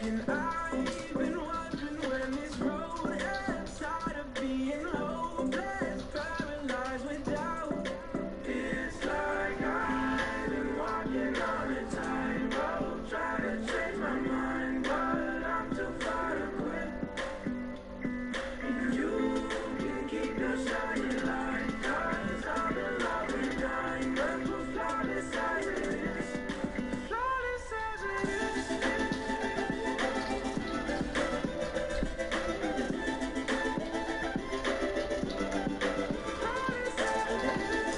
And I've been wondering when this road ends, tired of being hopeless, paralyzed with doubt. It's like I've been walking on a tightrope, trying to change my mind, but I'm too far to quit. And you can keep your shiny light, 'cause I'm in love with diamonds, with flawless as it is. Flawless as it is. Flawless as it is.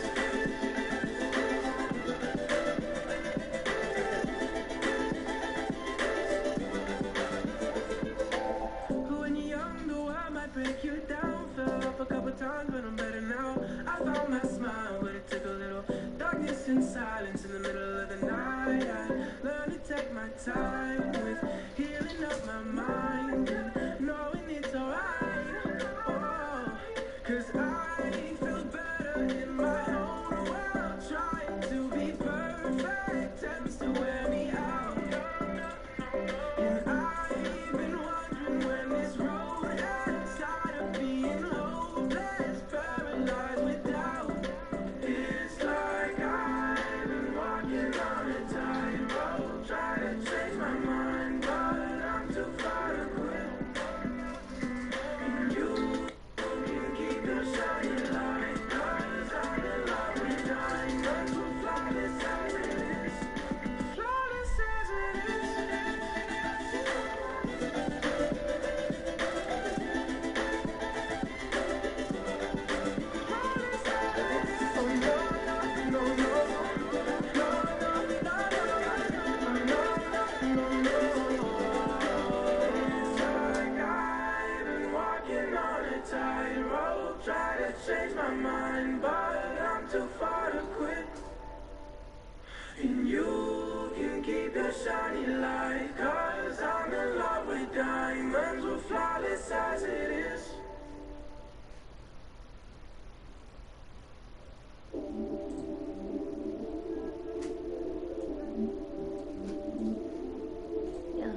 When you're young, the world might break you down. Fell off a couple times, but I'm better now. I found my smile, but it took a little darkness and silence in the middle of the night. I learned to take my time with healing up my mind and knowing it's alright. Oh, 'cause I feel better in my own world. Trying to be perfect tends to wear me out. And I've been wondering when this road ends, tired of being hopeless, paralyzed with doubt. It's like I've been walking on a tightrope, trying to change my mind, but I'm too far to quit. And you can keep your shiny light, 'cause I'm in love with diamonds, with flawless as it is. Flawless as it is. Tightrope, try to change my mind, but I'm too far to quit. And you can keep your shiny light, 'cause I'm in love with diamonds, with flawless as it is. Yeah.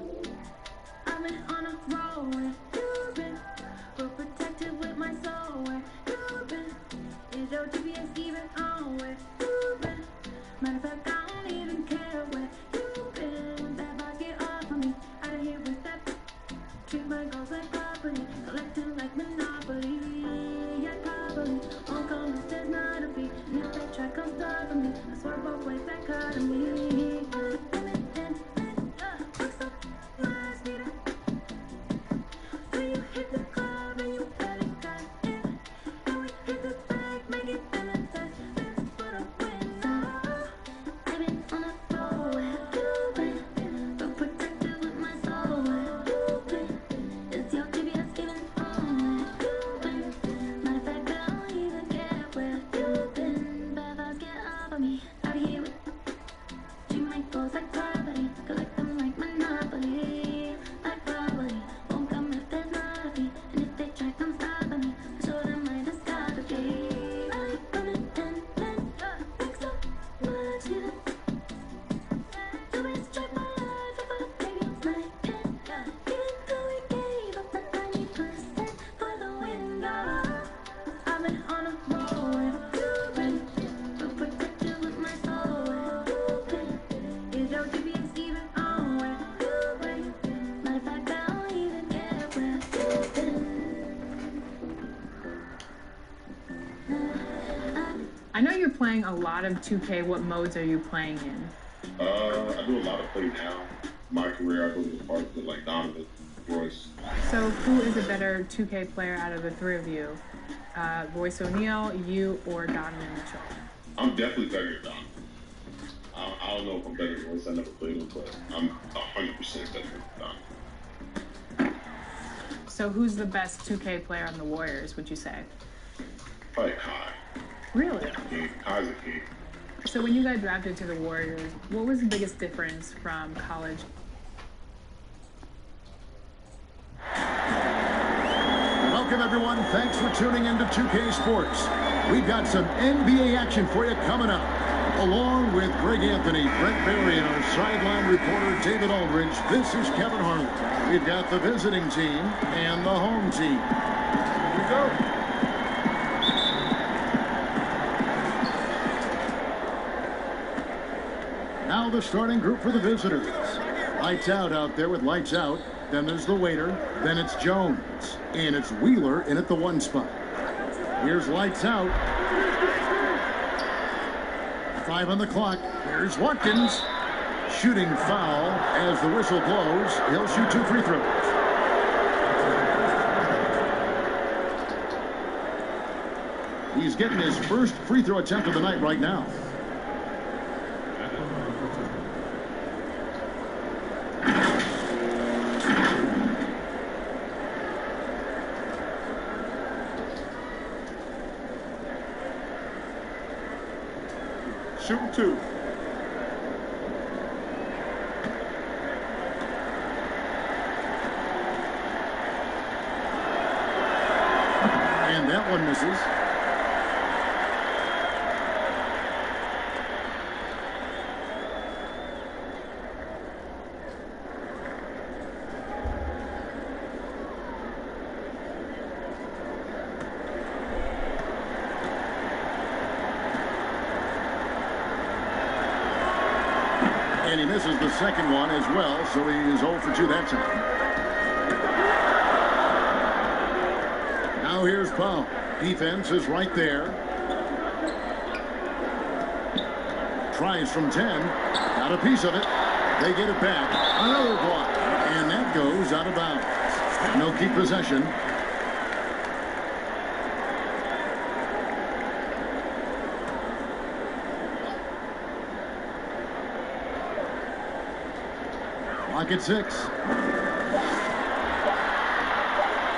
I've been on a roll where you've been, but protected with my soul where you've been. Is your GPS even on where you've been? Matter of fact, I don't even care where you've been. That boss get off of me, out of here with that. Treat my girls like property, collecting like Monopoly. Yeah, probably won't come if there's not a fee. And if they try, come stop me. I swear both ways that cut me. When you hit the club and you barely got in, and we hit the bank, make it feel like that. Let's put a win up. I've been on a roll where you've been, but protected with my soul where you've been. Is your GPS even on where you've been? Matter of fact, I don't even care where you've been. Bad vibes get off of me, out of here with. Treat my goals like property, collect them like Monopoly. Like probably won't come if there's not a fee. And if they try, come stop me. I show them my discography. I'm running and make so much, yeah. Do we strike my life if I baby I'm sniping? Even though we gave up the 90% for the window. I've been on a roll where you've been, but protected with my soul where you've been. Is your GPS even on where you've been? Matter of fact, I don't even care where you've been. I know you're playing a lot of 2K. What modes are you playing in? I do a lot of play now. My career, I go to the parts with like Donovan, Royce. So who is a better 2K player out of the three of you? Royce O'Neal, you, or Donovan Mitchell? I'm definitely better than Donovan. I don't know if I'm better than Royce. I never played him, but I'm 100% better than Donovan. So who's the best 2K player on the Warriors, would you say? Probably Kai. Really? Kai's a kid. So when you got drafted to the Warriors, what was the biggest difference from college? Welcome, everyone. Thanks for tuning into 2K Sports. We've got some NBA action for you coming up. Along with Greg Anthony, Brent Berry, and our sideline reporter, David Aldridge, this is Kevin Harlan. We've got the visiting team and the home team. Here we go. Now the starting group for the visitors. Lights out there with lights out. Then there's the waiter. Then it's Jones. And it's Wheeler in at the 1 spot. Here's lights out. 5 on the clock. Here's Watkins. Shooting foul as the whistle blows. He'll shoot 2 free throws. He's getting his first free throw attempt of the night right now. Shoot 2. And that one misses. And he misses the second one as well, so he is 0 for 2 that time. Now here's Powell. Defense is right there. Tries from 10. Got a piece of it. They get it back. Another block. And that goes out of bounds. No keep possession. Clock at 6.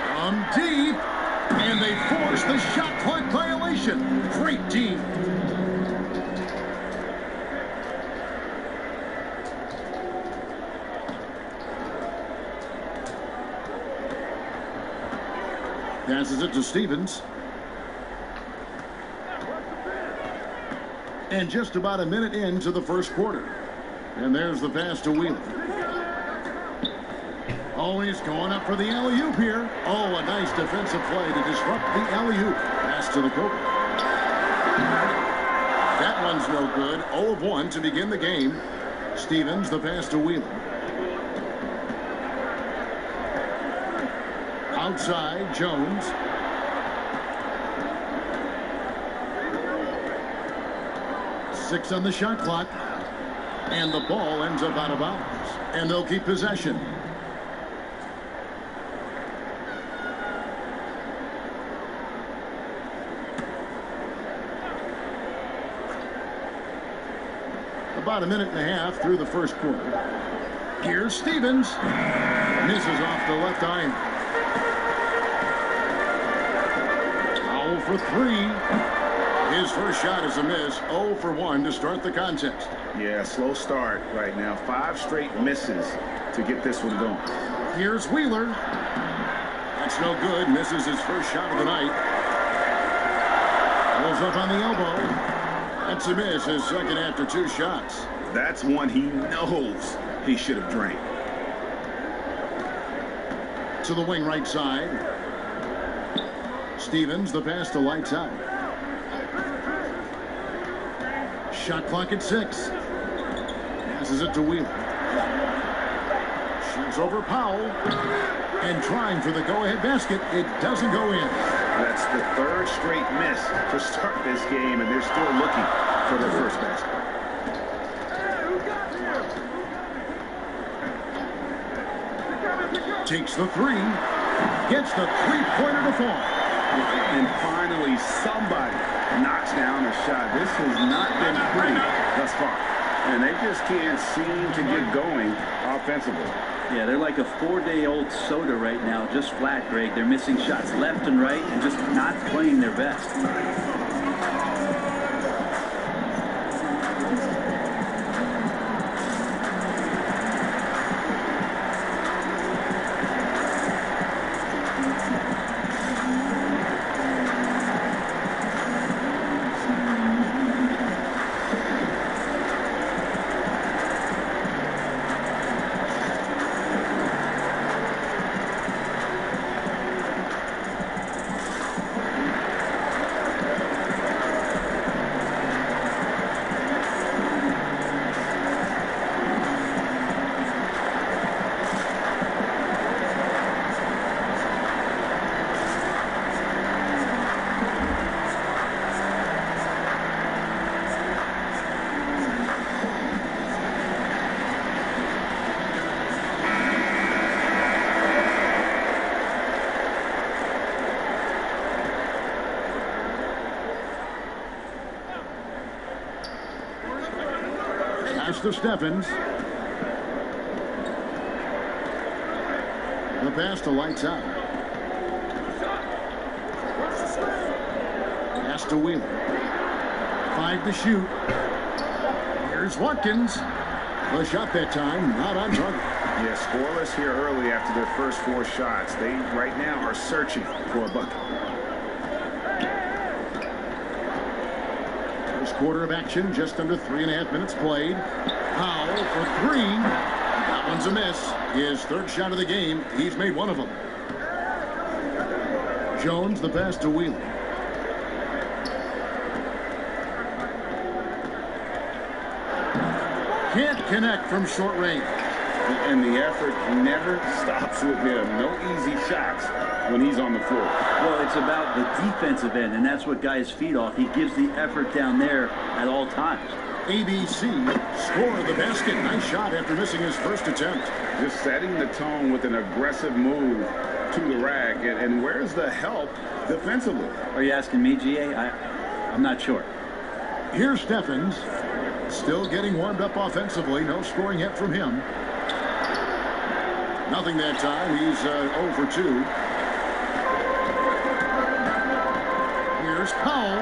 From deep. And they force the shot clock violation. Great team. Passes it to Stevens. And just about a minute into the first quarter. And there's the pass to Wheeler. Oh, he's going up for the alley-oop here. Oh, a nice defensive play to disrupt the alley-oop. Pass to the Cope. That one's no good. 0 of 1 to begin the game. Stevens, the pass to Wheeler. Outside, Jones. Six on the shot clock. And the ball ends up out of bounds. And they'll keep possession. About a minute and a half through the first quarter. Here's Stevens. Misses off the left iron. Foul for 3. His first shot is a miss. 0 for 1 to start the contest. Yeah, slow start right now. 5 straight misses to get this one going. Here's Wheeler. That's no good. Misses his first shot of the night. Pulls up on the elbow. That's a miss. His second after 2 shots. That's one he knows he should have drained. To the wing right side. Stevens, the pass to lights out. Shot clock at 6. Passes it to Wheeler. Shoots over Powell. And trying for the go-ahead basket. It doesn't go in. That's the 3rd straight miss to start this game, and they're still looking for their first basket. Takes the 3. Gets the 3-pointer to fall. And finally, somebody knocks down a shot. This has not been pretty thus far. And they just can't seem to get going offensively. Yeah, they're like a 4-day-old soda right now, just flat, Greg. They're missing shots left and right and just not playing their best. to Stephens. The pass to Lights Out. Pass to Wheeler. 5 to shoot. Here's Watkins. The shot that time, not on target. Yeah, scoreless here early after their first 4 shots. They, right now, are searching for a bucket. First quarter of action, just under 3.5 minutes played. Powell for 3. That one's a miss. His 3rd shot of the game. He's made 1 of them. Jones, the pass to Wheeler. Can't connect from short range. And the effort never stops with him. No easy shots when he's on the floor. Well, it's about the defensive end, and that's what guys feed off. He gives the effort down there at all times. ABC scored the basket. Nice shot after missing his first attempt. Just setting the tone with an aggressive move to the rack. And where's the help defensively? Are you asking me, GA? I'm not sure. Here's Stephens. Still getting warmed up offensively. No scoring yet from him. Nothing that time. He's 0 for 2. Here's Powell.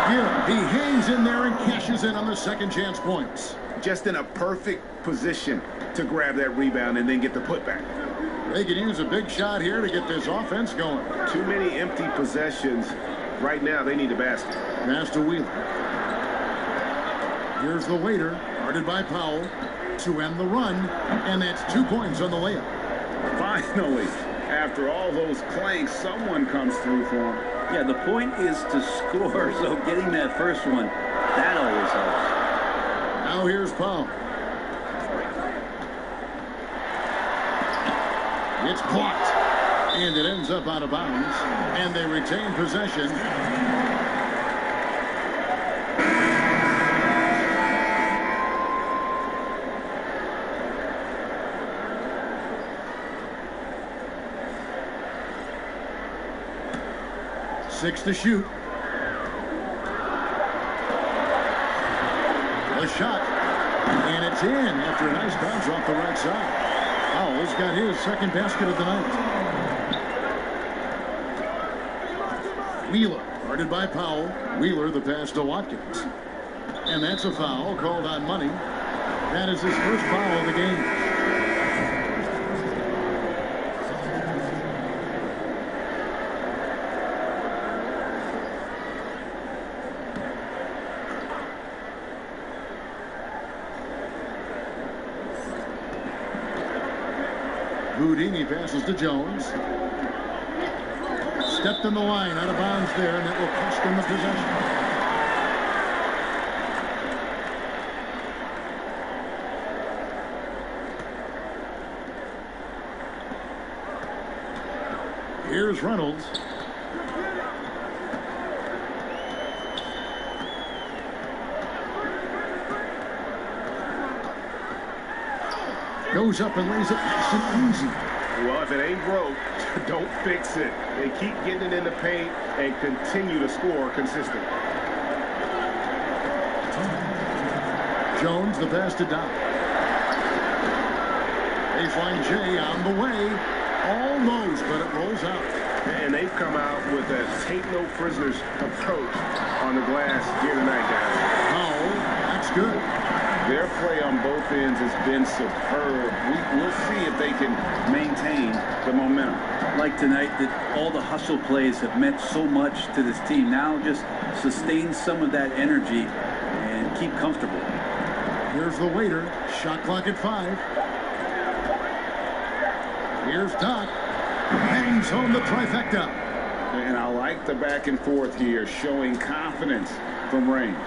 Yeah, he hangs in there and cashes in on the second chance points. Just in a perfect position to grab that rebound and then get the putback. They could use a big shot here to get this offense going. Too many empty possessions. Right now, they need a basket. Pass to Wheeler. Here's the waiter, guarded by Powell, to end the run, and that's 2 points on the layup. Finally, after all those clanks, someone comes through for him. Yeah, the point is to score, so getting that first one, that always helps. Now here's Powell. It's blocked, and it ends up out of bounds, and they retain possession. Six to shoot. The shot. And it's in after a nice bounce off the right side. Powell's got his second basket of the night. Wheeler, guarded by Powell. Wheeler, the pass to Watkins. And that's a foul called on Money. That is his first foul of the game. Houdini passes to Jones. Stepped in the line, out of bounds there, and it will cost them the possession. Here's Reynolds. Goes up and lays it nice and easy. Well, if it ain't broke, don't fix it. They keep getting it in the paint and continue to score consistently. Jones, the pass to Doc. Baseline J on the way. Almost, but it rolls out. And they've come out with a take no prisoners approach on the glass here tonight, guys. Oh, that's good. Their play on both ends has been superb. We'll see if they can maintain the momentum. Like tonight, that all the hustle plays have meant so much to this team. Now just sustain some of that energy and keep comfortable. Here's the waiter. Shot clock at 5. Here's Doc. Hangs home the trifecta. And I like the back and forth here, showing confidence from range.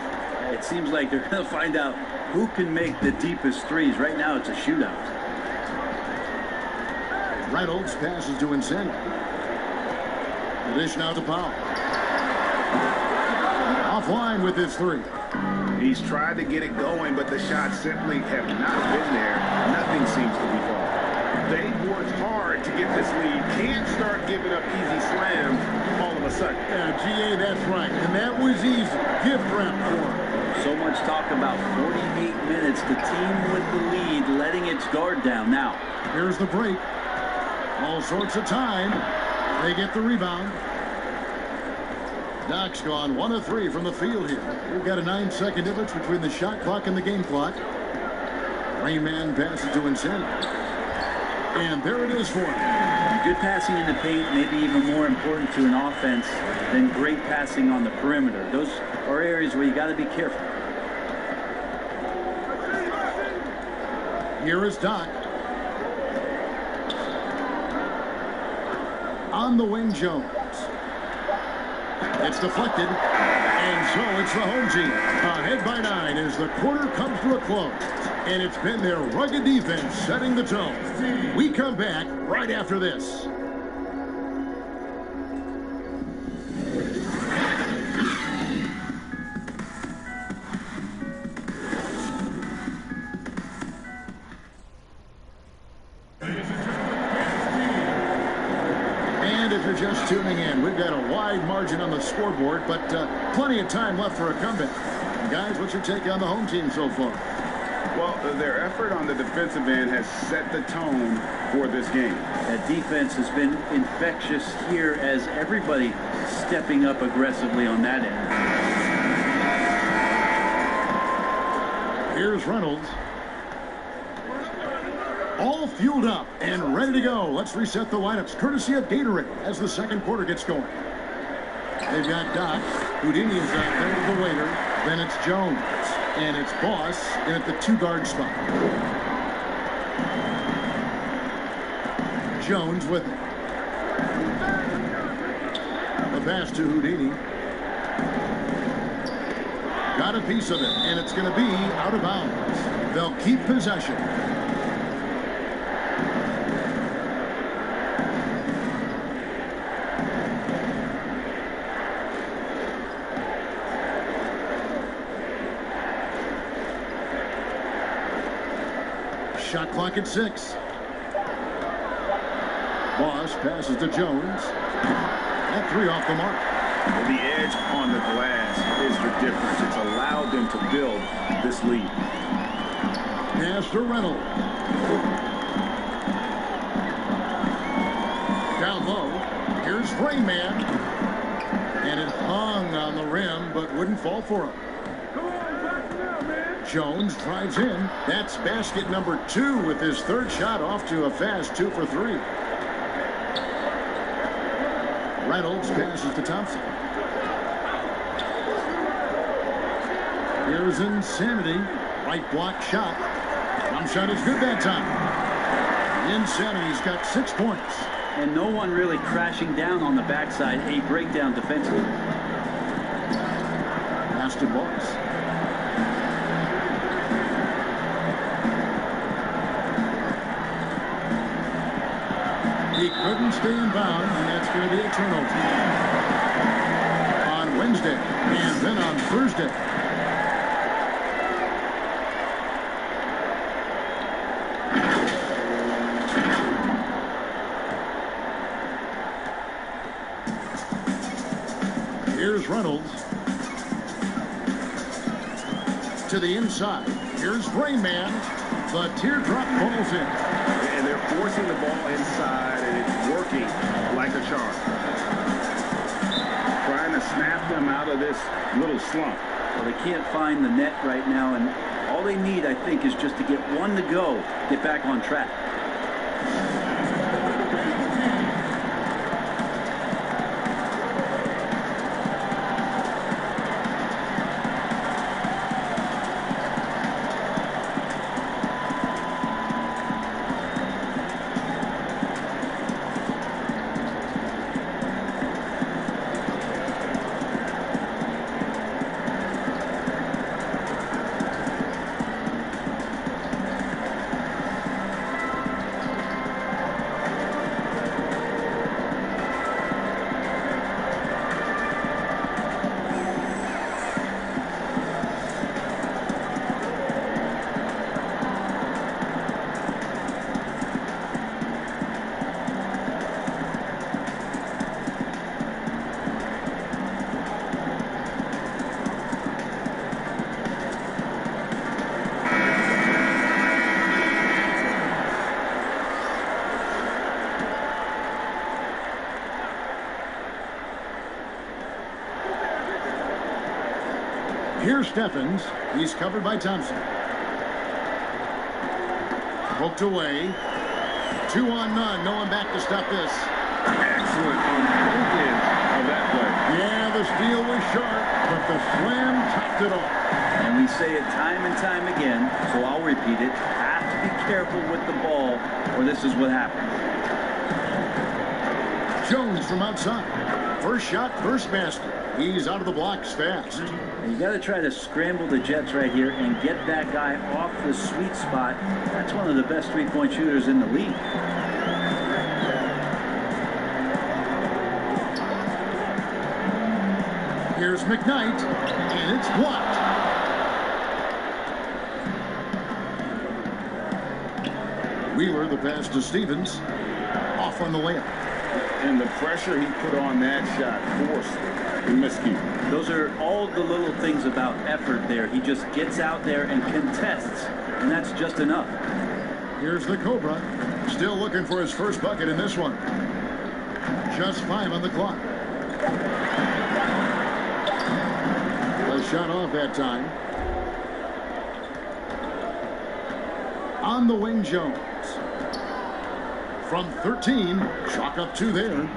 It seems like they're going to find out who can make the deepest threes. Right now, it's a shootout. Reynolds passes to Insane. The dish now to Powell. Offline with his 3. He's tried to get it going, but the shots simply have not been there. Nothing seems to be falling. They've worked hard to get this lead. Can't start giving up easy slams all of a sudden. Yeah, GA, that's right. And that was easy. Gift wrap for him. So much talk about 48 minutes. The team with the lead letting its guard down. Now, Here's the break. All sorts of time. They get the rebound. Doc's gone 1 of 3 from the field here. We've got a 9-second difference between the shot clock and the game clock. Rayman passes to Insanity. And there it is for him. good passing in the paint may be even more important to an offense than great passing on the perimeter. Those are areas where you got to be careful. Here is Doc. On the wing, Jones. It's deflected. And so it's the home team. Ahead by 9 as the quarter comes to a close. And it's been their rugged defense setting the tone. We come back right after this. If you're just tuning in, we've got a wide margin on the scoreboard, but plenty of time left for a comeback. Guys, what's your take on the home team so far? Well, their effort on the defensive end has set the tone for this game. That defense has been infectious here as everybody stepping up aggressively on that end. Here's Reynolds. All fueled up and ready to go. Let's reset the lineups courtesy of Gatorade as the second quarter gets going. They've got Doc. Houdini is out there with the waiter. Then it's Jones. And it's Boss in at the 2-guard spot. Jones with it. The pass to Houdini. Got a piece of it, and it's going to be out of bounds. They'll keep possession. Shot clock at 6. Boss passes to Jones. That 3 off the mark. The edge on the glass is the difference. It's allowed them to build this lead. Pass to Reynolds. Down low. Here's Rayman. And it hung on the rim, but wouldn't fall for him. Jones drives in. That's basket number 2 with his 3rd shot off to a fast 2 for 3. Reynolds passes to Thompson. Here's Insanity. Right block shot. One shot is good that time. Insanity's got 6 points. And no one really crashing down on the backside. A breakdown defensively. Pass to Boss. He couldn't stay in bounds, and that's going to be a turnover. On Wednesday, and then on Thursday. Here's Reynolds. To the inside. Here's Rayman. The teardrop falls in. And they're forcing the ball inside, and it's working like a charm. Trying to snap them out of this little slump. Well, they can't find the net right now, and all they need, I think, is just to get one to go, get back on track. Here's Stephens. He's covered by Thompson. Poked away. 2 on none. No one back to stop this. Excellent on both ends of that play. Yeah, the steal was sharp, but the slam topped it off. And we say it time and time again, so I'll repeat it. Have to be careful with the ball, or this is what happens. Jones from outside. First shot, first basket. He's out of the blocks fast. And you got to try to scramble the Jets right here and get that guy off the sweet spot. That's one of the best three-point shooters in the league. Here's McKnight, and it's blocked. Wheeler, the pass to Stevens. Off on the layup. And the pressure he put on that shot forced the miscue. Those are all the little things about effort there. He just gets out there and contests, and that's just enough. Here's the Cobra. Still looking for his first bucket in this one. Just 5 on the clock. A shot off that time. On the wing, Jones. From 13, chalk up 2 there.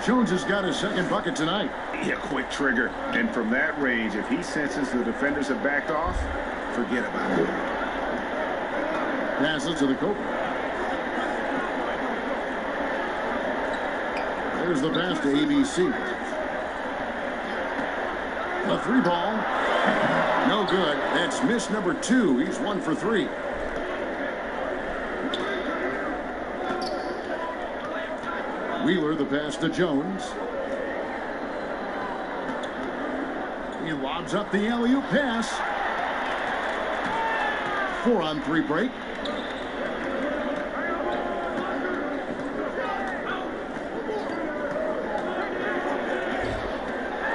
Jones has got his second bucket tonight. Yeah, quick trigger. And from that range, if he senses the defenders have backed off, forget about it. Passes to the Cobra. There's the pass to ABC. The 3 ball. No good. That's miss number 2. He's 1 for 3. Wheeler, the pass to Jones. He lobs up the alley-oop pass. 4-on-3 break.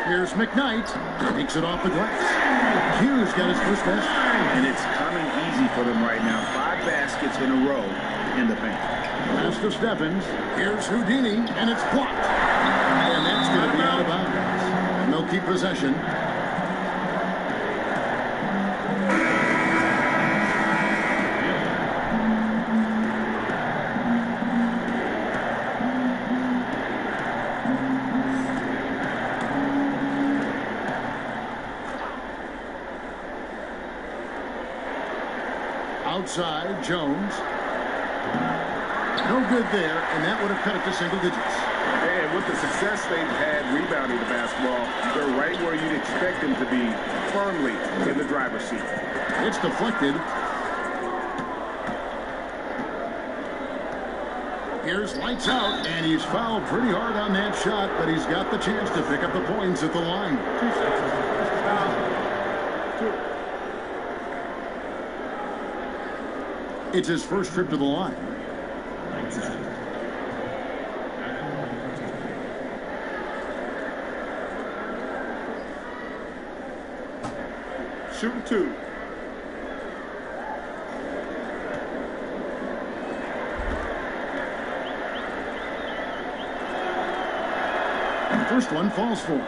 Here's McKnight. Takes it off the glass. Hughes got his first basket. And it's coming easy for them right now. 5 baskets in a row in the paint. Pass to Stephens. Here's Houdini, and it's blocked. And that's going to be out of bounds. They'll keep possession. Outside, Jones. No good there, and that would have cut it to single digits. And with the success they've had rebounding the basketball, they're right where you'd expect them to be, firmly in the driver's seat. It's deflected. Here's lights out, and he's fouled pretty hard on that shot, but he's got the chance to pick up the points at the line. It's his first trip to the line. Shooting 2. First one falls for him.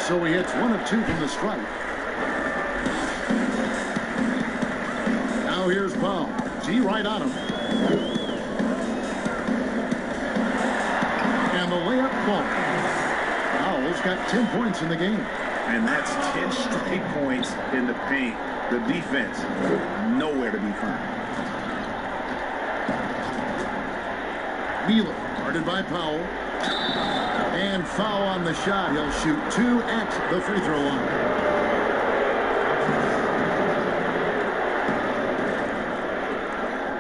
So he hits 1 of 2 from the stripe. Now here's Powell. G right on him. And the layup ball. Powell's got 10 points in the game. And that's 10 straight points in the paint. The defense, nowhere to be found. Wheeler, guarded by Powell. And foul on the shot. He'll shoot 2 at the free throw line.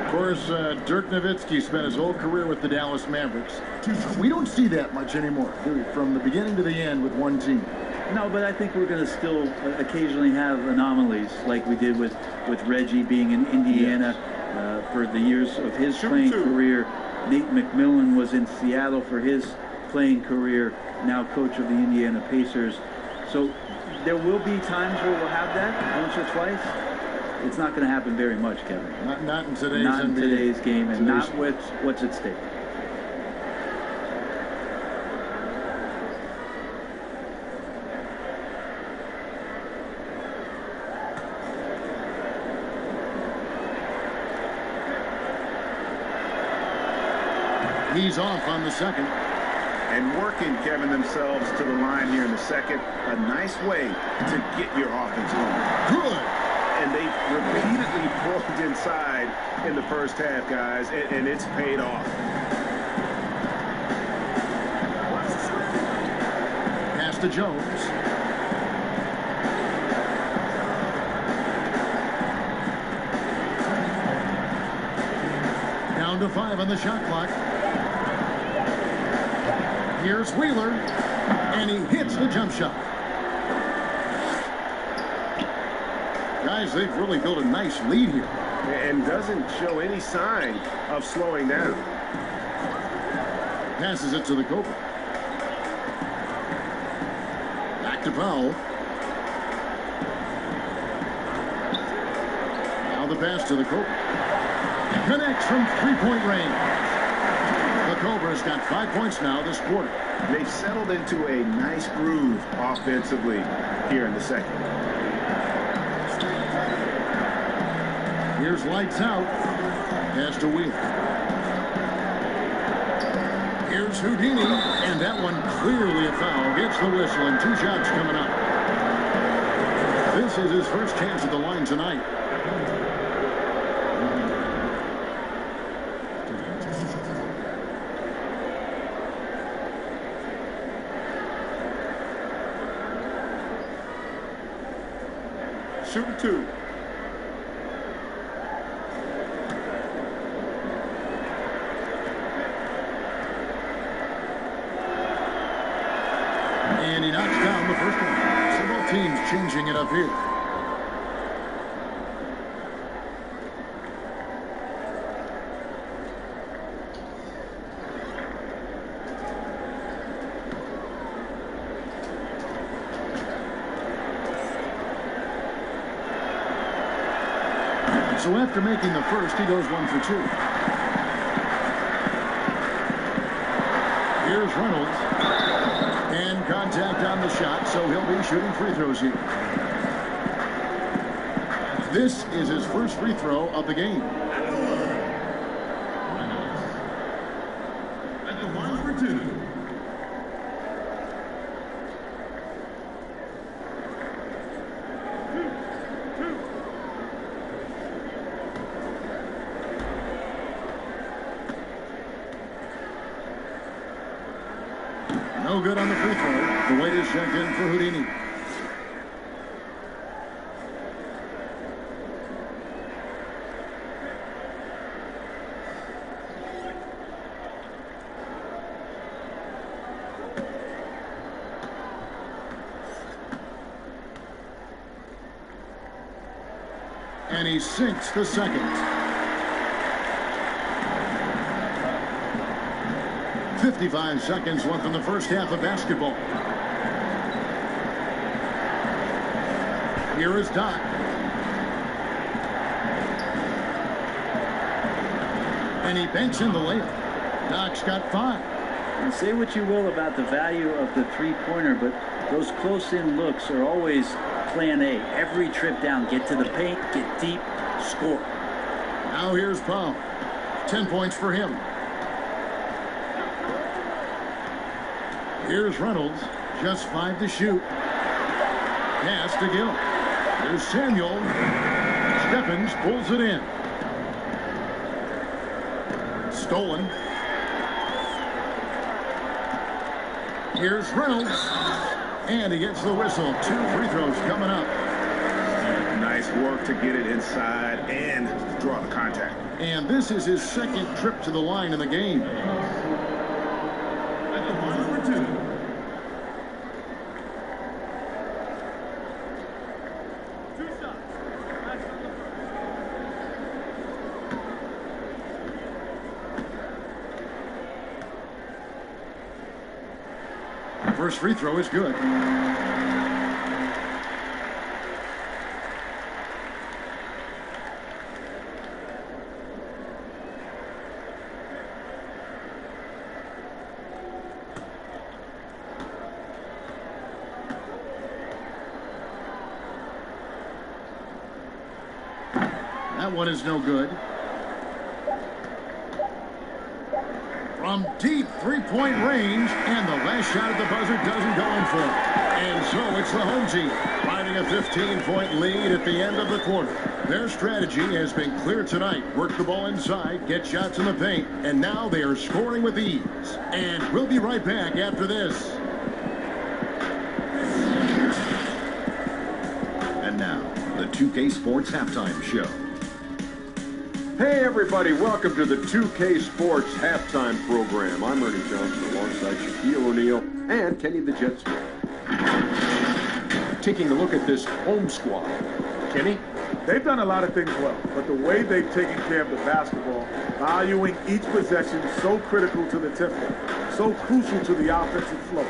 Of course, Dirk Nowitzki spent his whole career with the Dallas Mavericks. We don't see that much anymore, do we? From the beginning to the end with one team. No, but I think we're going to still occasionally have anomalies like we did with Reggie being in Indiana for the years of his playing career. Nate McMillan was in Seattle for his playing career, now coach of the Indiana Pacers. So there will be times where we'll have that once or twice. It's not going to happen very much, Kevin. Not in today's Not in NBA. today's game, and not with what's at stake. He's off on the second. And working, Kevin, themselves to the line here in the second. A nice way to get your offense going. Good. And they repeatedly broke inside in the first half, guys, and it's paid off. Pass to Jones. Down to 5 on the shot clock. Here's Wheeler, and he hits the jump shot. Guys, they've really built a nice lead here. And doesn't show any sign of slowing down. Passes it to the Cobra. Back to Powell. Now the pass to the Cobra. Connects from three-point range. The Cobra's got 5 points now this quarter. They've settled into a nice groove offensively here in the second. Here's lights out. Pass to Wheeler. Here's Houdini, and that one clearly a foul. Gets the whistle, and 2 shots coming up. This is his first chance at the line tonight. Shooting 2. And he knocks down the first one. So both teams changing it up here. So after making the first, he goes 1 for 2. Here's Reynolds. And contact on the shot, so he'll be shooting free throws here. This is his first free throw of the game. At the 1 for 2. No good on the free throw. The weight is checked in for Houdini. And he sinks the second. 55 seconds left in the first half of basketball. Here is Doc. And he banks in the layup. Doc's got 5. And say what you will about the value of the three-pointer, but those close-in looks are always plan A. Every trip down, get to the paint, get deep, score. Now here's Powell. 10 points for him. Here's Reynolds. Just 5 to shoot. Pass to Gill. There's Samuel. Stephens pulls it in. Stolen. Here's Reynolds. And he gets the whistle. 2 free throws coming up. Nice work to get it inside and draw the contact. And this is his second trip to the line in the game. At the 1 for 2. first free throw is good. That one is no good. From deep three-point range, and the last shot at the buzzer doesn't go in for it. And so it's the home team finding a 15-point lead at the end of the quarter. Their strategy has been clear tonight. Work the ball inside, get shots in the paint, and now they are scoring with ease. And we'll be right back after this. And now, the 2K Sports Halftime Show. Hey everybody, welcome to the 2K Sports Halftime Program. I'm Ernie Johnson alongside Shaquille O'Neal and Kenny the Jet Smith. Taking a look at this home squad. Kenny? They've done a lot of things well, but the way they've taken care of the basketball, valuing each possession so critical to the tempo, so crucial to the offensive flow.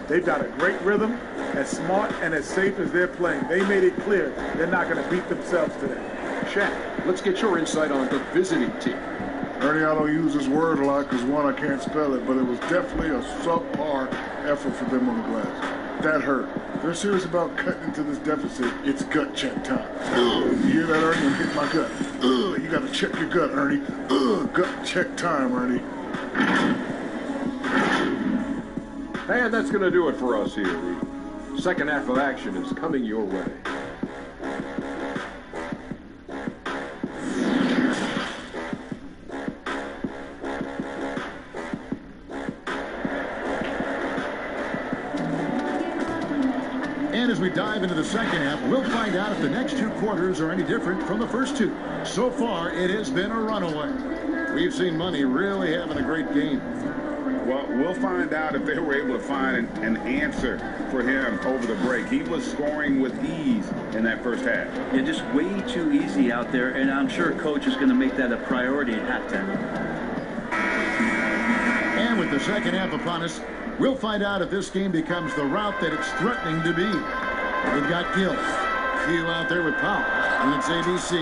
They've got a great rhythm, as smart and as safe as they're playing. They made it clear they're not going to beat themselves today. Shaq, let's get your insight on the visiting team. Ernie, I don't use this word a lot because, one, I can't spell it, but it was definitely a subpar effort for them on the glass. That hurt. If they're serious about cutting into this deficit, it's gut check time. You hear that, Ernie? I'm hitting my gut. You got to check your gut, Ernie. Gut check time, Ernie. And that's going to do it for us here. The second half of action is coming your way. And as we dive into the second half, we'll find out if the next two quarters are any different from the first two. So far, it has been a runaway. We've seen Money really having a great game. Well, we'll find out if they were able to find an answer for him over the break. He was scoring with ease in that first half. Yeah, just way too easy out there, and I'm sure Coach is going to make that a priority at halftime. And with the second half upon us, we'll find out if this game becomes the route that it's threatening to be. We've got Gill. Q out there with Powell. And it's ABC,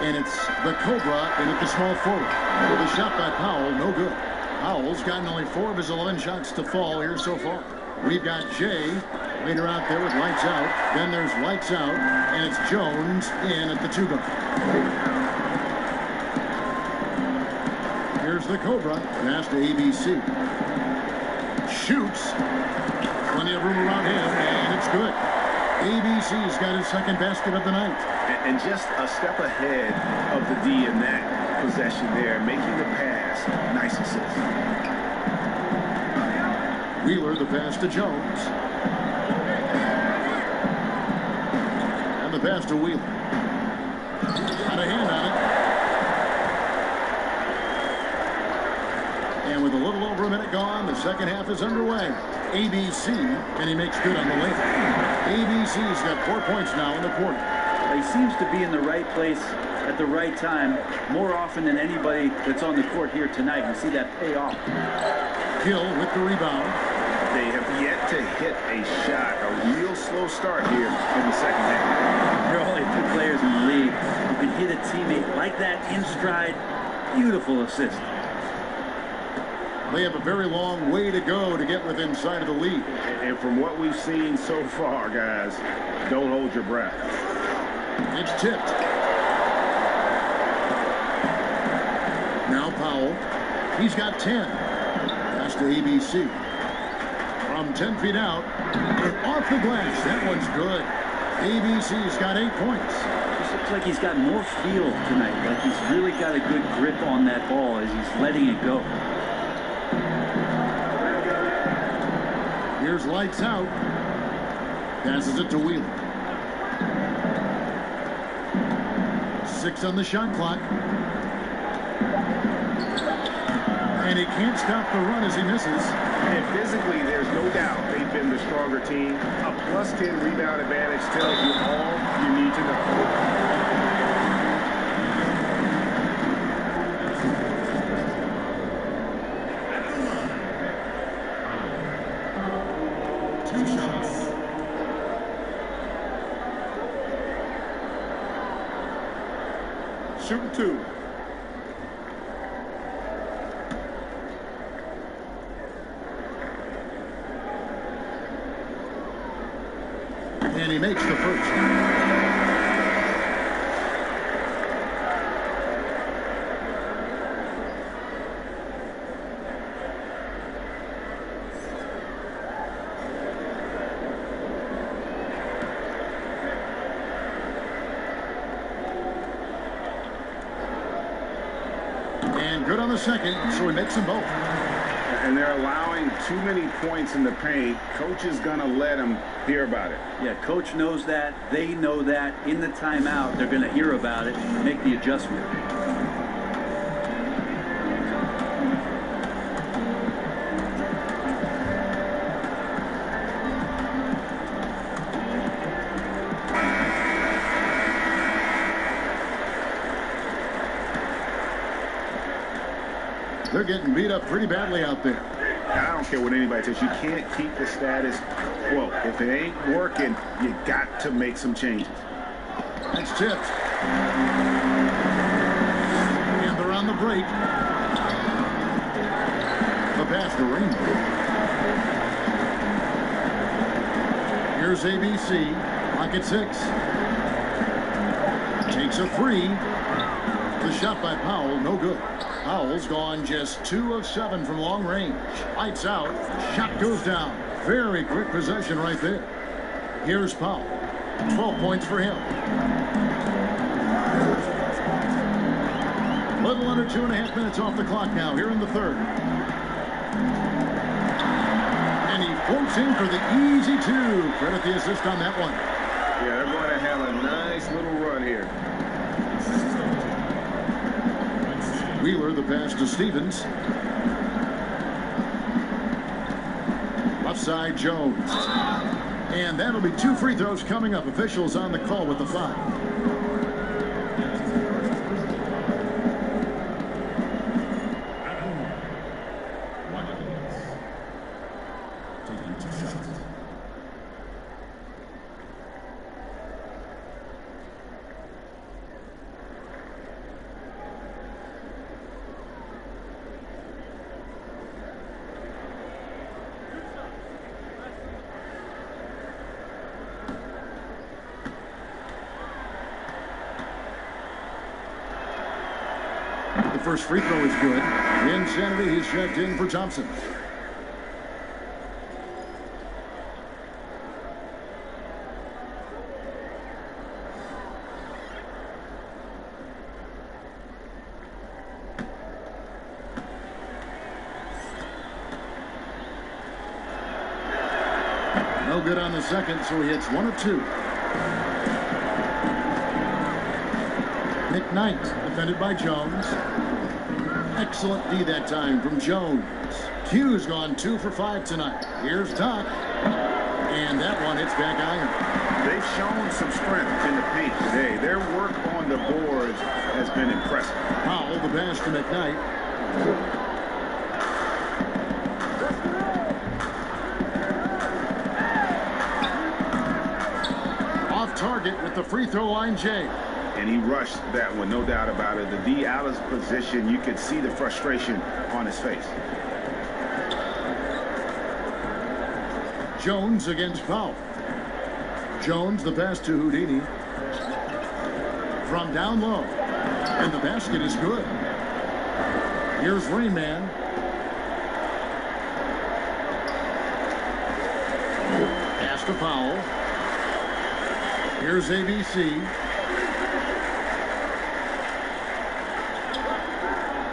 and it's the Cobra in at the small forward. With a shot by Powell, no good. Powell's gotten only 4 of his 11 shots to fall here so far. We've got Jay later out there with lights out. Then there's lights out, and it's Jones in at the 2-guard. Here's the Cobra. Pass to ABC. Shoots. Plenty of room around him, and it's good. ABC's got his second basket of the night. And just a step ahead of the D in that possession there, making the pass. Nice assist. Wheeler, the pass to Jones. And the pass to Wheeler. Got a hand on it. And with a little over a minute gone, the second half is underway. ABC, and he makes good on the layup. ABC's got 4 points now in the quarter. He seems to be in the right place at the right time more often than anybody that's on the court here tonight. You see that pay off. Gill with the rebound. They have yet to hit a shot. A real slow start here in the second half. There are only 2 players in the league who can hit a teammate like that in stride. Beautiful assist. They have a very long way to go to get within sight of the lead. And from what we've seen so far, guys, don't hold your breath. It's tipped. Now Powell. He's got 10. Pass to ABC. From 10 feet out. Off the glass. That one's good. ABC's got 8 points. This looks like he's got more feel tonight. Like he's really got a good grip on that ball as he's letting it go. Here's lights out. Passes it to Wheeler. 6 on the shot clock. And he can't stop the run as he misses. And physically, there's no doubt they've been the stronger team. A +10 rebound advantage tells you all you need to know. shooting 2. And he makes the first. And good on the second, so he makes them both. And they're allowing too many points in the paint. Coach is going to let them hear about it. Yeah, coach knows that. They know that. In the timeout, they're going to hear about it and make the adjustment. They're getting beat up pretty badly out there. I don't care what anybody says. You can't keep the status quo. If it ain't working, you got to make some changes. That's tipped. And they're on the break. The pass to Rainbow. Here's ABC. Clock at 6. Takes a free. The shot by Powell, no good. Powell's gone just 2 of 7 from long range. Lights out. Shot goes down. Very quick possession right there. Here's Powell. 12 points for him. Little under 2.5 minutes off the clock now here in the third. And he floats in for the easy 2. Credit the assist on that one. Yeah, they're going to have a nice little run here. Wheeler, the pass to Stevens. Left side, Jones. And that'll be 2 free throws coming up. Officials on the call with the foul. The first free throw is good. Insanity, he's checked in for Thompson. No good on the second, so he hits 1 of 2. McKnight, defended by Jones. Excellent D that time from Jones. Q's gone 2 for 5 tonight. Here's Doc. And that one hits back iron. They've shown some strength in the paint today. Their work on the boards has been impressive. Powell, the pass to McKnight. Off target with the free throw line, Jay. And he rushed that one, no doubt about it. The D out of position, you could see the frustration on his face. Jones against Powell. Jones, the pass to Houdini. From down low. And the basket is good. Here's Rainman. Pass to Powell. Here's ABC.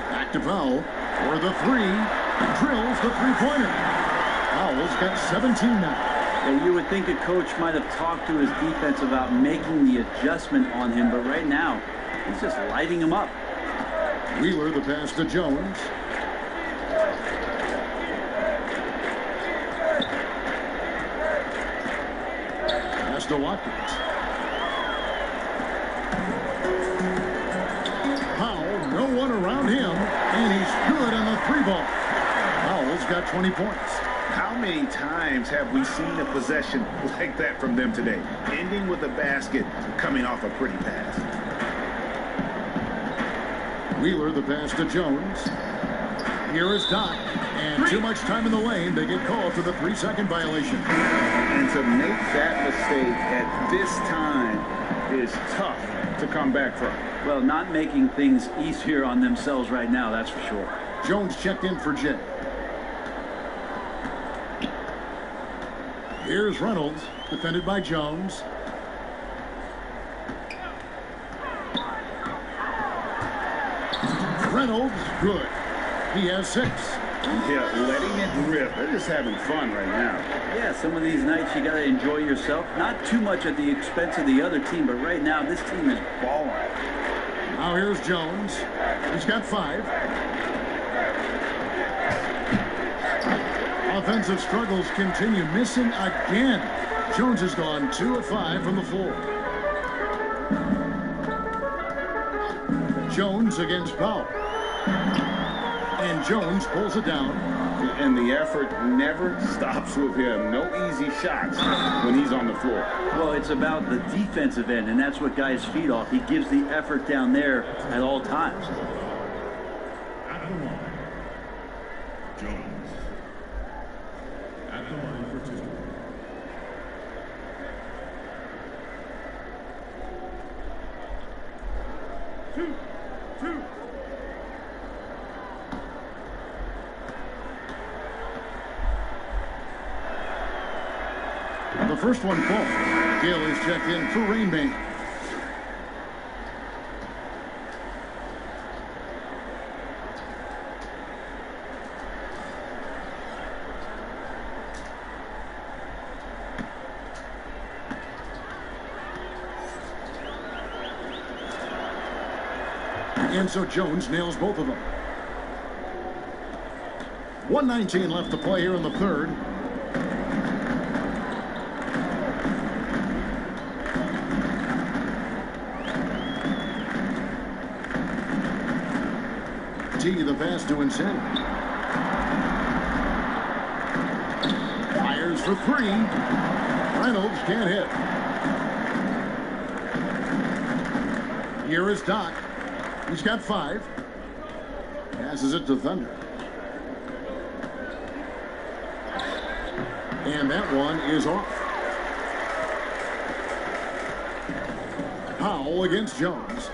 Back to Powell for the 3. Drills the three-pointer. Powell's got 17 now. Yeah, you would think a coach might have talked to his defense about making the adjustment on him, but right now, he's just lighting him up. Wheeler, the pass to Jones. Pass to Watkins. Powell, no one around him, and he's good on the 3-ball. Powell's got 20 points. How many times have we seen a possession like that from them today? Ending with a basket, coming off a pretty pass. Wheeler, the pass to Jones. Here is Doc. And too much time in the lane. They get called for the 3-second violation. And to make that mistake at this time is tough to come back from. Well, not making things easier on themselves right now, that's for sure. Jones checked in for Jay. Here's Reynolds, defended by Jones. Reynolds, good. He has 6. Yeah, letting it rip. They're just having fun right now. Yeah, some of these nights you got to enjoy yourself. Not too much at the expense of the other team, but right now this team is balling. Now here's Jones. He's got 5. Offensive struggles continue. Missing again. Jones has gone 2 of 5 from the floor. Jones against Powell. And Jones pulls it down. And the effort never stops with him. No easy shots when he's on the floor. Well, it's about the defensive end, and that's what guys feed off. He gives the effort down there at all times. At the line, Jones. At the line for 2. The first one falls. Gill is checked in for Rainbank. And so Jones nails both of them. 1:19 left to play here in the third. The pass to Insane. Fires for 3. Reynolds can't hit. Here is Doc. He's got 5. Passes it to Thunder. And that one is off. Powell against Jones.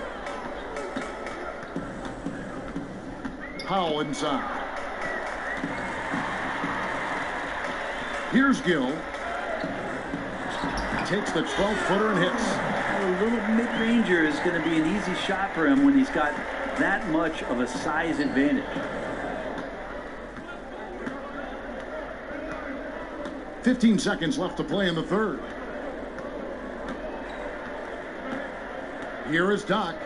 Powell inside. Here's Gill. Takes the 12-footer and hits. A little mid-ranger is going to be an easy shot for him when he's got that much of a size advantage. 15 seconds left to play in the third. Here is Doc.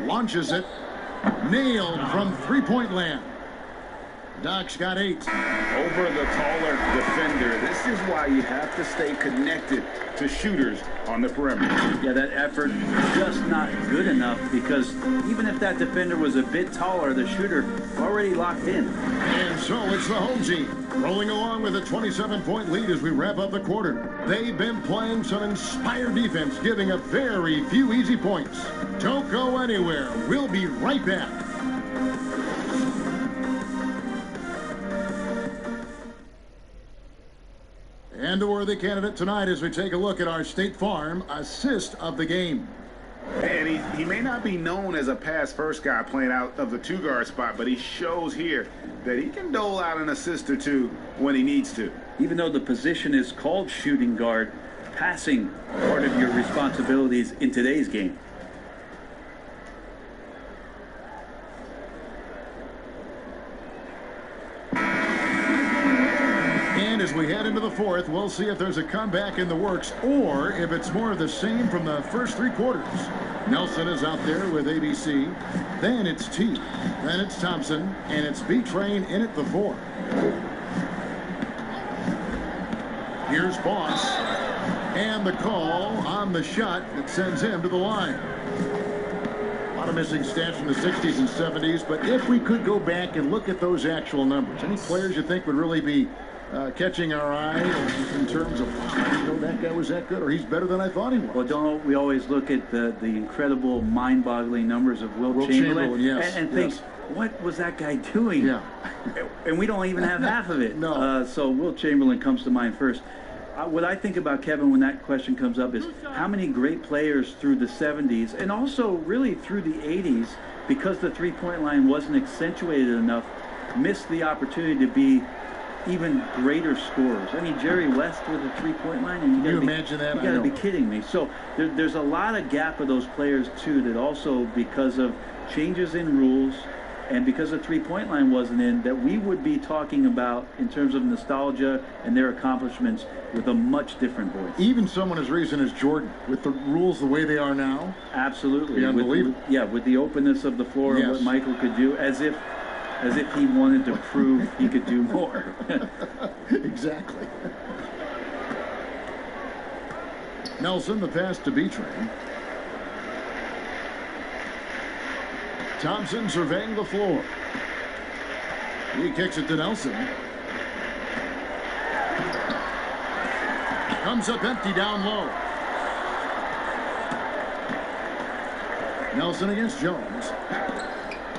Launches it. Nailed from three-point land. Doc's got 8. Over the taller defender. This is why you have to stay connected to shooters on the perimeter. Yeah, that effort just not good enough because even if that defender was a bit taller, the shooter already locked in. And so it's the home team rolling along with a 27-point lead as we wrap up the quarter. They've been playing some inspired defense, giving up very few easy points. Don't go anywhere. We'll be right back. And a worthy candidate tonight as we take a look at our State Farm assist of the game. And he may not be known as a pass-first guy playing out of the 2-guard spot, but he shows here that he can dole out an assist or 2 when he needs to. Even though the position is called shooting guard, passing part of your responsibilities in today's game. And as we head into the fourth, we'll see if there's a comeback in the works or if it's more of the same from the first 3 quarters. Nelson is out there with ABC. Then it's T. Then it's Thompson. And it's B-Train in at the 4. Here's Boss. And the call on the shot that sends him to the line. A lot of missing stats from the 60s and 70s, but if we could go back and look at those actual numbers, any players you think would really be catching our eye in terms of, wow, I didn't know that guy was that good, or he's better than I thought he was. Well, don't we always look at the incredible, mind-boggling numbers of Wilt Chamberlain yes, and think, what was that guy doing? Yeah. And we don't even have half of it. No. So Wilt Chamberlain comes to mind first. What I think about Kevin when that question comes up is how many great players through the 70s and also really through the 80s, because the three-point line wasn't accentuated enough, missed the opportunity to be even greater scorers. I mean, Jerry West with a three-point line. And Can you imagine that? You got to be kidding me. So there's a lot of gap of those players, too, that also because of changes in rules and because the three-point line wasn't in, that we would be talking about in terms of nostalgia and their accomplishments with a much different voice. Even someone as recent as Jordan, with the rules the way they are now. Absolutely. Unbelievable. With the openness of the floor and what Michael could do, as if he wanted to prove he could do more. Exactly. Nelson, the pass to B-Train. Thompson surveying the floor. He kicks it to Nelson. Comes up empty down low. Nelson against Jones.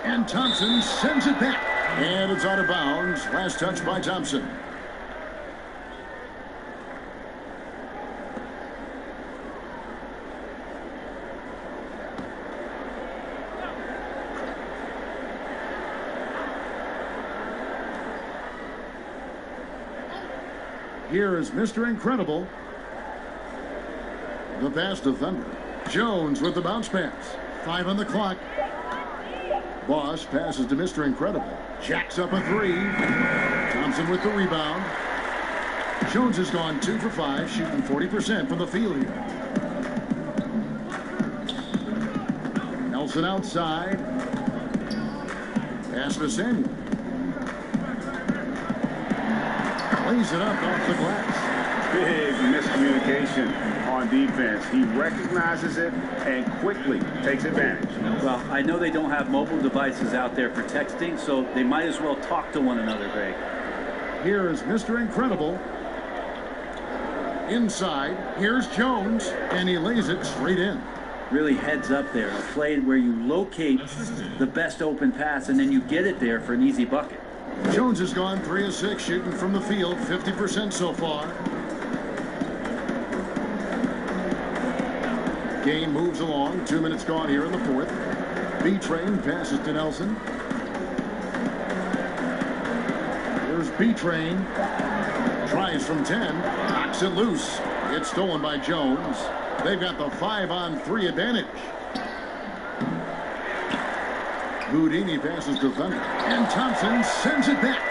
And Thompson sends it back. And it's out of bounds. Last touch by Thompson. Here is Mr. Incredible. The pass to Thunder. Jones with the bounce pass. 5 on the clock. Boss passes to Mr. Incredible. Jacks up a 3. Thompson with the rebound. Jones has gone 2 for 5, shooting 40% from the field here. Nelson outside. Pass to Samuel. Lays it up off the glass. Big miscommunication on defense. He recognizes it and quickly takes advantage. Well, I know they don't have mobile devices out there for texting, so they might as well talk to one another, Greg. Here is Mr. Incredible. Inside, here's Jones, and he lays it straight in. Really heads up there. A play where you locate the best open pass, and then you get it there for an easy bucket. Jones has gone 3 of 6, shooting from the field, 50% so far. Game moves along. 2 minutes gone here in the fourth. B-Train passes to Nelson. Here's B-Train. Tries from 10. Knocks it loose. It's stolen by Jones. They've got the 5-on-3 advantage. Houdini passes to Thunder. And Thompson sends it back.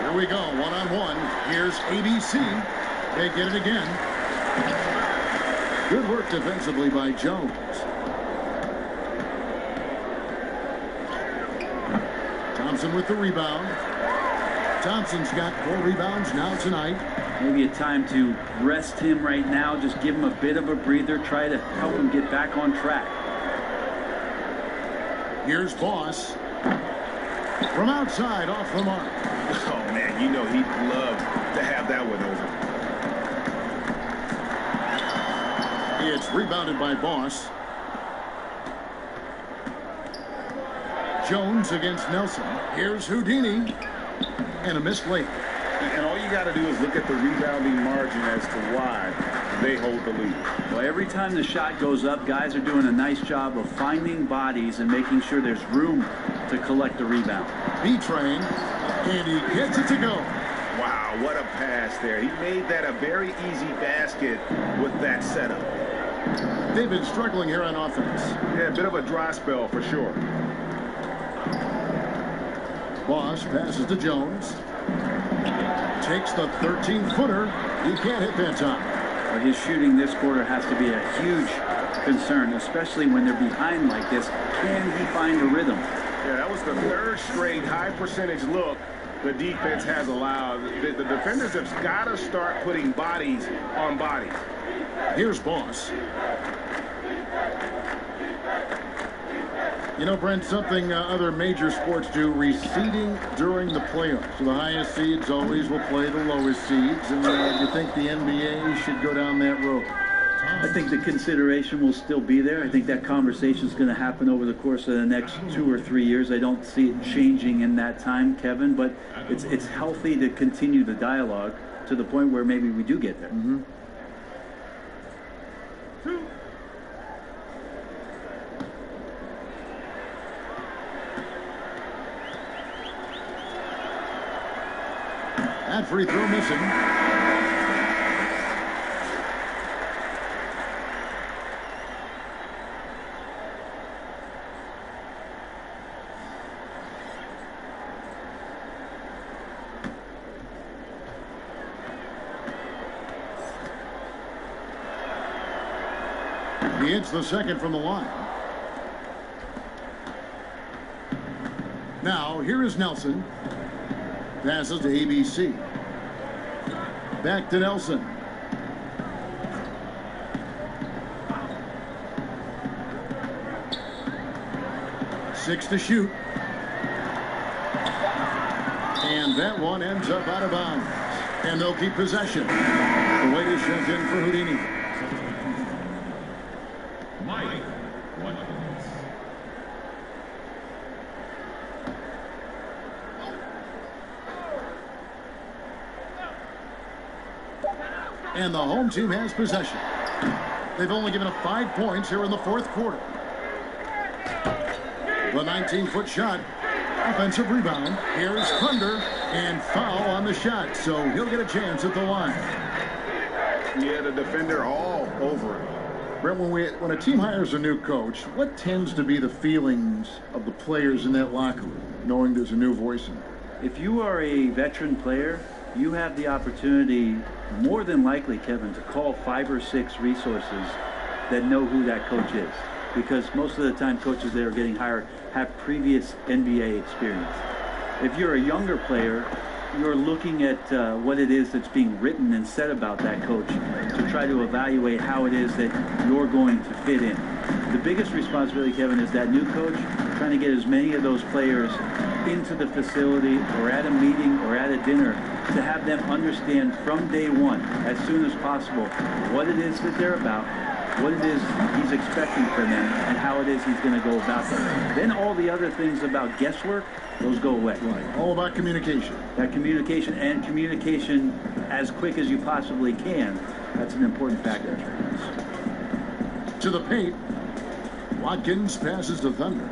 Here we go, one-on-one. Here's ABC. They get it again. Good work defensively by Jones. Thompson with the rebound. Thompson's got 4 rebounds now tonight. Maybe a time to rest him right now. Just give him a bit of a breather. Try to help him get back on track. Here's Boss. From outside, off the mark. Oh, man, you know he'd love to have that one over. It's rebounded by Boss. Jones against Nelson. Here's Houdini. And a missed late. And all you got to do is look at the rebounding margin as to why they hold the lead. Well, every time the shot goes up, guys are doing a nice job of finding bodies and making sure there's room to collect the rebound. B-Train, and he gets it to go. Wow, what a pass there. He made that a very easy basket with that setup. They've been struggling here on offense. Yeah, a bit of a dry spell for sure. Boss passes to Jones. Takes the 13-footer. He can't hit that time. Well, his shooting this quarter has to be a huge concern, especially when they're behind like this. Can he find a rhythm? Yeah, that was the 3rd straight high percentage look the defense has allowed. The defenders have got to start putting bodies on bodies. Here's Boss. You know, Brent, something other major sports do, reseeding during the playoffs. So the highest seeds always will play the lowest seeds. And do you think the NBA should go down that road? I think the consideration will still be there. I think that conversation is going to happen over the course of the next 2 or 3 years. I don't see it changing in that time, Kevin, but it's healthy to continue the dialogue to the point where maybe we do get there. Mm-hmm. That free throw missing. He hits the second from the line. Now, here is Nelson. Passes to ABC. Back to Nelson. Six to shoot. And that one ends up out of bounds. And they'll keep possession. The weight is shoved in for Houdini. And the home team has possession. They've only given up 5 points here in the fourth quarter. The 19-foot shot. Offensive rebound. Here's Thunder. And foul on the shot. So he'll get a chance at the line. Yeah, the defender all over it. Brent, when a team hires a new coach, what tends to be the feelings of the players in that locker room, knowing there's a new voice in it? If you are a veteran player, you have the opportunity, more than likely, Kevin, to call 5 or 6 resources that know who that coach is. Because most of the time coaches that are getting hired have previous NBA experience. If you're a younger player, you're looking at what it is that's being written and said about that coach to try to evaluate how it is that you're going to fit in. The biggest responsibility, Kevin, is that new coach trying to get as many of those players into the facility or at a meeting or at a dinner to have them understand from day one, as soon as possible, what it is that they're about, what it is he's expecting from them, and how it is he's going to go about them. Then all the other things about guesswork, those go away. Right. All about communication. That communication, and communication as quick as you possibly can, that's an important factor. To the paint. Watkins passes to Thunder.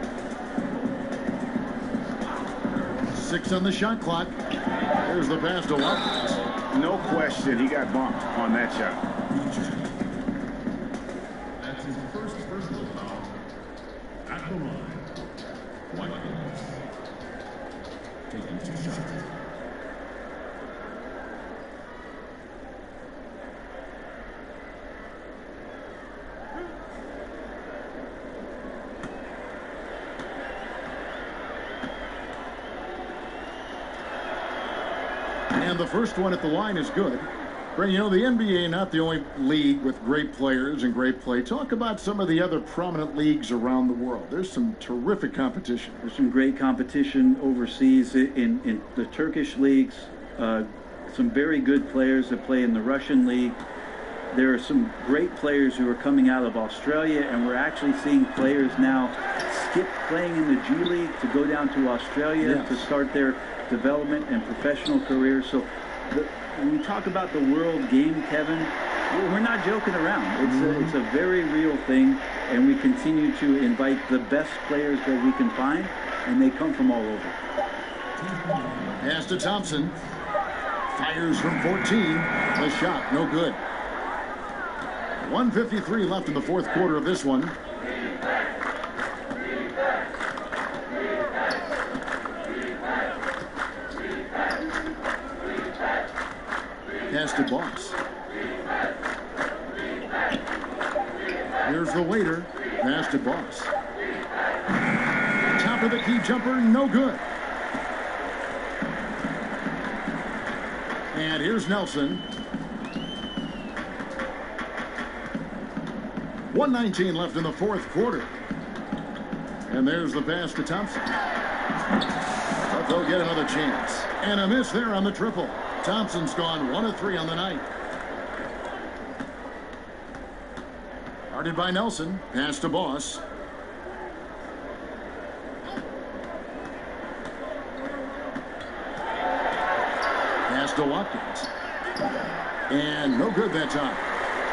6 on the shot clock. There's the pass to Watkins. No question, he got bumped on that shot. That's his first personal foul. At the line, Watkins. Taking 2 shots. And the first one at the line is good. Brent, you know, the NBA not the only league with great players and great play. Talk about some of the other prominent leagues around the world. There's some terrific competition. There's some great competition overseas in the Turkish leagues. Some very good players that play in the Russian league. There are some great players who are coming out of Australia, and we're actually seeing players now skip playing in the G League to go down to Australia to start their development and professional careers. So when we talk about the world game, Kevin, we're not joking around. It's a very real thing, and we continue to invite the best players that we can find, and they come from all over. Pass to Thompson. Fires from 14. The shot, no good. 1:53 left in the fourth quarter of this one. Pass to Boss. Here's the waiter. Pass to Boss. Top of the key jumper, no good. And here's Nelson. 1:19 left in the fourth quarter. And there's the pass to Thompson. But they'll get another chance. And a miss there on the triple. Thompson's gone 1 of 3 on the night. Guarded by Nelson. Pass to Boss. Pass to Watkins. And no good that time.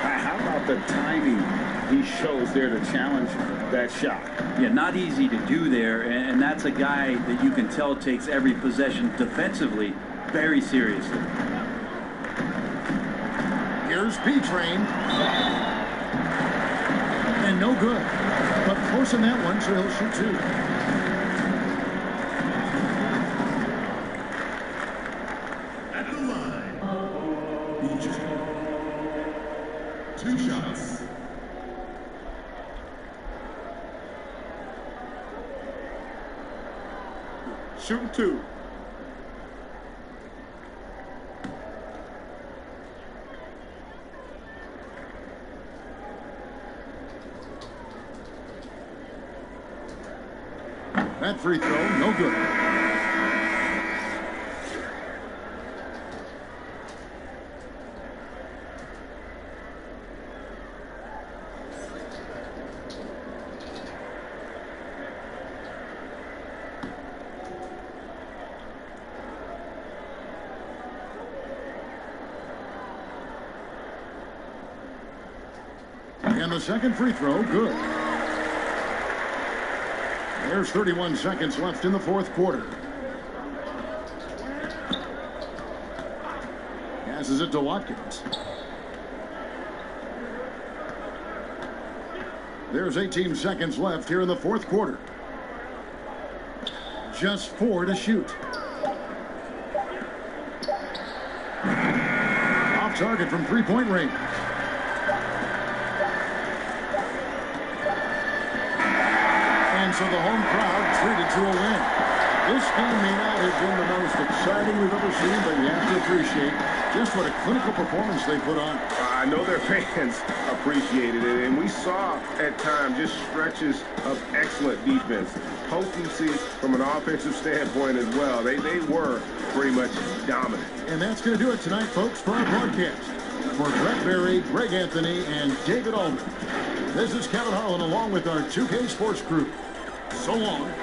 How about the timing he shows there to challenge that shot? Yeah, not easy to do there, and that's a guy that you can tell takes every possession defensively very seriously. Here's B-Train. And no good. But forcing that one, so he'll shoot 2. At the line, B-Train. 2 shots. Shooting 2. That free throw, no good. And the second free throw, good. There's 31 seconds left in the 4th quarter. Passes it to Watkins. There's 18 seconds left here in the 4th quarter. Just 4 to shoot. Off target from 3-point range. And so the home crowd treated to a win. This game may not have been the most exciting we've ever seen, but you have to appreciate just what a clinical performance they put on. I know their fans appreciated it, and we saw at times just stretches of excellent defense. Potency from an offensive standpoint as well. They were pretty much dominant. And that's going to do it tonight, folks, for our broadcast. For Brett Berry, Greg Anthony, and David Aldridge, this is Kevin Harlan along with our 2K Sports crew. So long.